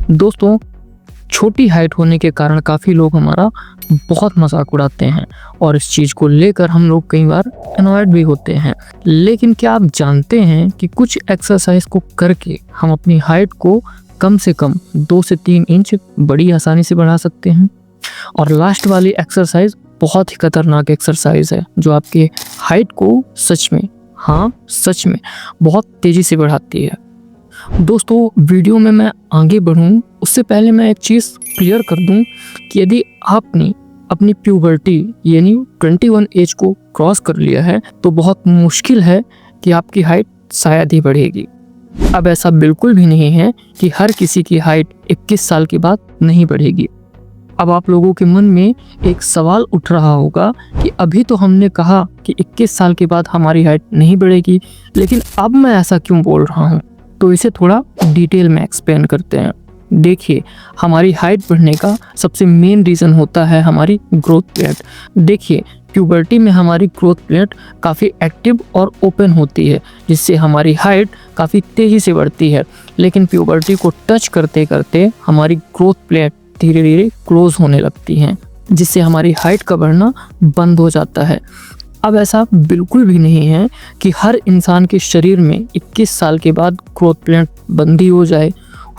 दोस्तों, छोटी हाइट होने के कारण काफ़ी लोग हमारा बहुत मजाक उड़ाते हैं और इस चीज़ को लेकर हम लोग कई बार अनॉयड भी होते हैं। लेकिन क्या आप जानते हैं कि कुछ एक्सरसाइज को करके हम अपनी हाइट को कम से कम 2 से 3 इंच बड़ी आसानी से बढ़ा सकते हैं। और लास्ट वाली एक्सरसाइज बहुत ही खतरनाक एक्सरसाइज है जो आपके हाइट को सच में बहुत तेज़ी से बढ़ाती है। दोस्तों, वीडियो में मैं आगे बढ़ूं उससे पहले मैं एक चीज़ क्लियर कर दूं कि यदि आपने अपनी प्यूबर्टी यानी 21 एज को क्रॉस कर लिया है तो बहुत मुश्किल है कि आपकी हाइट शायद ही बढ़ेगी। अब ऐसा बिल्कुल भी नहीं है कि हर किसी की हाइट 21 साल के बाद नहीं बढ़ेगी। अब आप लोगों के मन में एक सवाल उठ रहा होगा कि अभी तो हमने कहा कि 21 साल के बाद हमारी हाइट नहीं बढ़ेगी, लेकिन अब मैं ऐसा क्यों बोल रहा हूँ। तो इसे थोड़ा डिटेल में एक्सप्लेन करते हैं। देखिए, हमारी हाइट बढ़ने का सबसे मेन रीज़न होता है हमारी ग्रोथ प्लेट। देखिए, प्यूबर्टी में हमारी ग्रोथ प्लेट काफ़ी एक्टिव और ओपन होती है जिससे हमारी हाइट काफ़ी तेज़ी से बढ़ती है। लेकिन प्यूबर्टी को टच करते करते हमारी ग्रोथ प्लेट धीरे धीरे क्लोज होने लगती हैं जिससे हमारी हाइट का बढ़ना बंद हो जाता है। अब ऐसा बिल्कुल भी नहीं है कि हर इंसान के शरीर में 21 साल के बाद ग्रोथ प्लेट बंद ही हो जाए।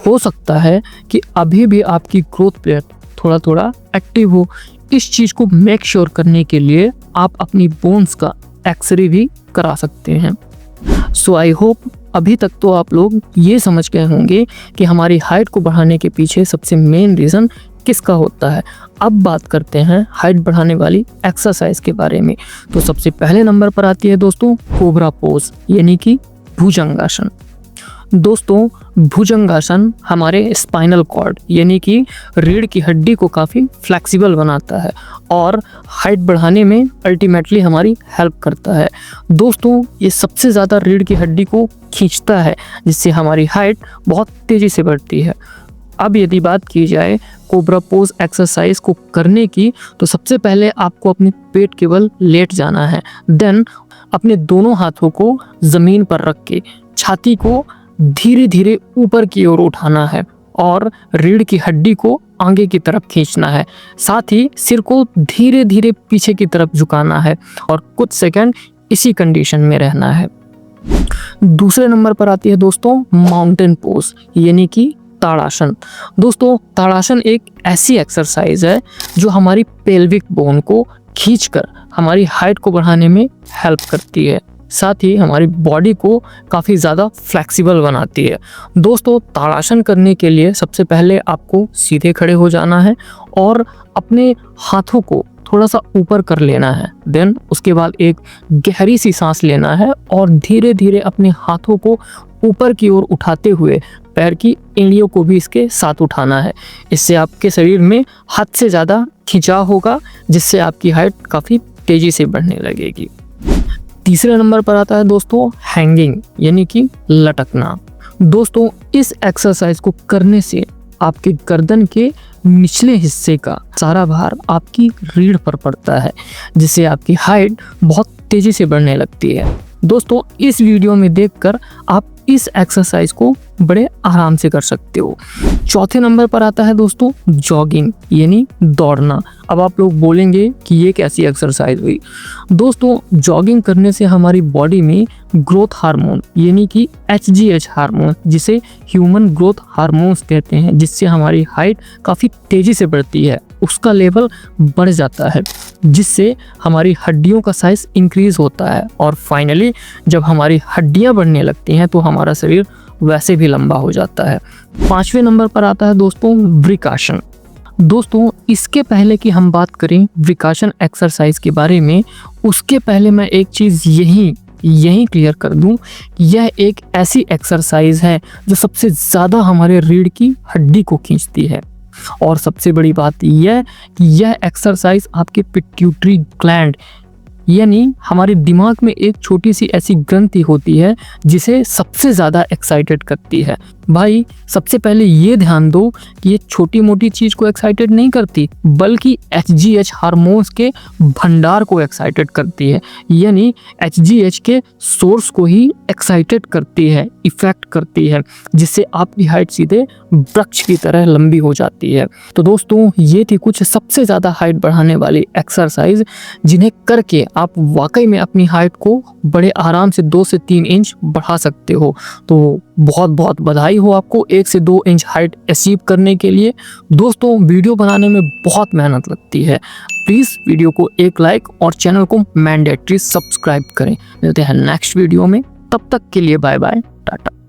हो सकता है कि अभी भी आपकी ग्रोथ प्लेट थोड़ा थोड़ा एक्टिव हो। इस चीज़ को मेक श्योर करने के लिए आप अपनी बोन्स का एक्सरे भी करा सकते हैं। सो आई होप अभी तक तो आप लोग ये समझ गए होंगे कि हमारी हाइट को बढ़ाने के पीछे सबसे मेन रीज़न किसका होता है। अब बात करते हैं हाइट बढ़ाने वाली एक्सरसाइज के बारे में। तो सबसे पहले नंबर पर आती है दोस्तों कोबरा पोज यानी कि भुजंगासन। दोस्तों, भुजंगासन हमारे स्पाइनल कॉर्ड यानी कि रीढ़ की हड्डी को काफ़ी फ्लेक्सिबल बनाता है और हाइट बढ़ाने में अल्टीमेटली हमारी हेल्प करता है। दोस्तों, ये सबसे ज़्यादा रीढ़ की हड्डी को खींचता है जिससे हमारी हाइट बहुत तेज़ी से बढ़ती है। अब यदि बात की जाए कोबरा पोज एक्सरसाइज को करने की, तो सबसे पहले आपको अपने पेट के बल लेट जाना है। देन अपने दोनों हाथों को ज़मीन पर रख के छाती को धीरे धीरे ऊपर की ओर उठाना है और रीढ़ की हड्डी को आगे की तरफ खींचना है। साथ ही सिर को धीरे धीरे पीछे की तरफ झुकाना है और कुछ सेकंड इसी कंडीशन में रहना है। दूसरे नंबर पर आती है दोस्तों माउंटेन पोज यानी कि ताड़ासन। दोस्तों, ताड़ासन एक ऐसी एक्सरसाइज है जो हमारी पेल्विक बोन को खींचकर हमारी हाइट को बढ़ाने में हेल्प करती है। साथ ही हमारी बॉडी को काफ़ी ज़्यादा फ्लेक्सिबल बनाती है। दोस्तों, ताड़ासन करने के लिए सबसे पहले आपको सीधे खड़े हो जाना है और अपने हाथों को थोड़ा सा ऊपर कर लेना है। देन उसके बाद एक गहरी सी सांस लेना है और धीरे धीरे अपने हाथों को ऊपर की ओर उठाते हुए पैर की एड़ियों को भी इसके साथ उठाना है। इससे आपके शरीर में हद से ज़्यादा खिंचाव होगा जिससे आपकी हाइट काफ़ी तेज़ी से बढ़ने लगेगी। तीसरे नंबर पर आता है दोस्तों हैंगिंग यानी कि लटकना। दोस्तों, इस एक्सरसाइज को करने से आपके गर्दन के निचले हिस्से का सारा भार आपकी रीढ़ पर पड़ता है जिससे आपकी हाइट बहुत तेज़ी से बढ़ने लगती है। दोस्तों, इस वीडियो में देखकर आप इस एक्सरसाइज को बड़े आराम से कर सकते हो। चौथे नंबर पर आता है दोस्तों जॉगिंग यानी दौड़ना। अब आप लोग बोलेंगे कि ये कैसी एक्सरसाइज हुई। दोस्तों, जॉगिंग करने से हमारी बॉडी में ग्रोथ हार्मोन यानी कि HGH हार्मोन, जिसे ह्यूमन ग्रोथ हार्मोन्स कहते हैं, जिससे हमारी हाइट काफ़ी तेज़ी से बढ़ती है, उसका लेवल बढ़ जाता है जिससे हमारी हड्डियों का साइज इंक्रीज होता है और फाइनली जब हमारी हड्डियां बढ़ने लगती हैं तो हमारा शरीर वैसे भी लंबा हो जाता है। पांचवें नंबर पर आता है दोस्तों वृकासन। दोस्तों, इसके पहले कि हम बात करें वृकासन एक्सरसाइज के बारे में, उसके पहले मैं एक चीज़ यही क्लियर कर दूं, यह एक ऐसी एक्सरसाइज है जो सबसे ज़्यादा हमारे रीढ़ की हड्डी को खींचती है। और सबसे बड़ी बात यह कि यह एक्सरसाइज आपके पिट्यूटरी ग्लैंड यानी हमारे दिमाग में एक छोटी सी ऐसी ग्रंथि होती है जिसे सबसे ज़्यादा एक्साइटेड करती है। भाई सबसे पहले ये ध्यान दो कि ये छोटी मोटी चीज़ को एक्साइटेड नहीं करती, बल्कि HGH हार्मोन्स के भंडार को एक्साइटेड करती है, यानी HGH के सोर्स को ही एक्साइटेड करती है, इफेक्ट करती है, जिससे आपकी हाइट सीधे वृक्ष की तरह लंबी हो जाती है। तो दोस्तों ये थी कुछ सबसे ज़्यादा हाइट बढ़ाने वाली एक्सरसाइज जिन्हें करके आप वाकई में अपनी हाइट को बड़े आराम से 2 से 3 इंच बढ़ा सकते हो। तो बहुत बहुत बधाई हो आपको 1 से 2 इंच हाइट अचीव करने के लिए। दोस्तों वीडियो बनाने में बहुत मेहनत लगती है, प्लीज़ वीडियो को एक लाइक और चैनल को मैंडेटरी सब्सक्राइब करें। मिलते हैं नेक्स्ट वीडियो में, तब तक के लिए बाय बाय, टाटा।